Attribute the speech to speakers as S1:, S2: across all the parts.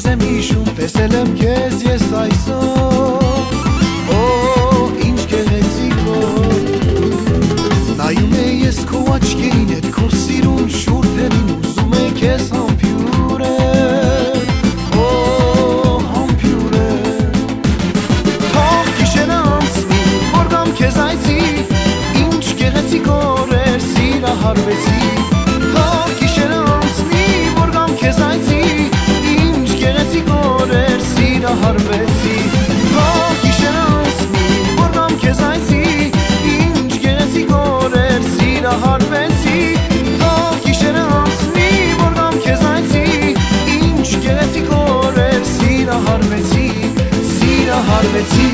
S1: քեզ եմ հիշում, տեսել եմ քեզ ես այսօր, ինչ գեղեցիկ որ նայում է ես քո աչքերին, էդ քո սիրուն շուրթերին, ուզում է քեզ համբյուրել, համբյուրել։ Թող գիշերը անցնի, որ գամ քեզ այցի, ինչ գեղեցիկ օրեր սիրահարվեցի։ Թող գիշերը անցնի, որ գամ քեզ այցի, ինչ գեղեցիկ օրեր սիրահարվեցի։ Թող գիշերը անցնի, որ գամ քեզ այցի, ինչ գեղեցիկ օրեր սիրահարվեցի։ Թող գիշերը անցնի, որ գամ քեզ այցի, ինչ գեղեցիկ օրեր սիրահարվեցի, սիրահարվեցի։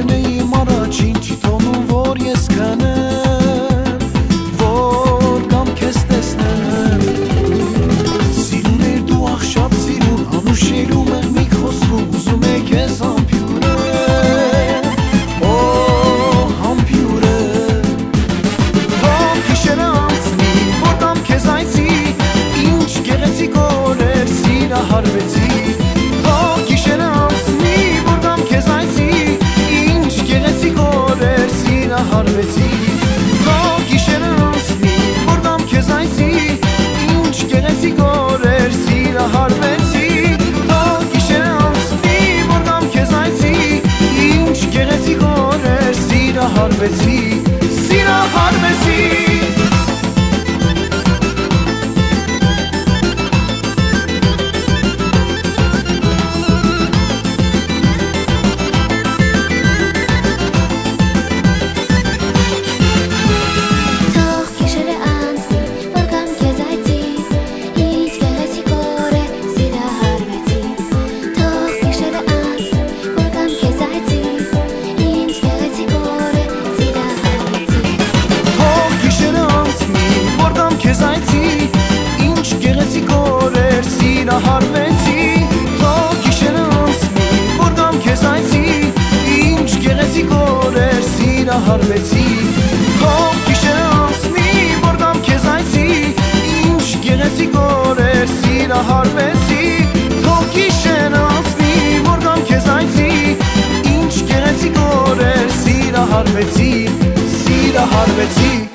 S1: Իմ առաջին չի թողնում, որ ես քնեմ, որ կամ քեզ տեսնեմ։ Սիրուն էր դու աղշատ սիրուն, անուշերում եմ մի խոսքում, ուզում է քեզ համբյուրել, համբյուրել։ Թող գիշերը անցնի, որ կամ քեզ այցի, ինչ գեղեցիկ օրեր սիրահարվեցի։ Թող գիշերը անցնի, որ կամ քեզ այցի, սիրահարվեցի։ Թող գիշերը անցնի, որ գամ քեզ այցի, ինչ գեղեցիկ օրեր սիրահարվեցի։ Թող գիշերը անցնի, որ գամ քեզ այցի, ինչ գեղեցիկ օրեր սիրահարվեցի, սիրահարվեցի։ Սիրահարվեցի, թող գիշերը անցնի, որ գամ քեզ այցի, ինչ գեղեցիկ օրեր սիրահարվեցի։ Թող գիշերը անցնի, որ գամ քեզ այցի, ինչ գեղեցիկ օրեր սիրահարվեցի։ Թող գիշերը անցնի, որ գամ քեզ այցի, ինչ գեղեցիկ օրեր սիրահարվեցի, սիրահարվեցի։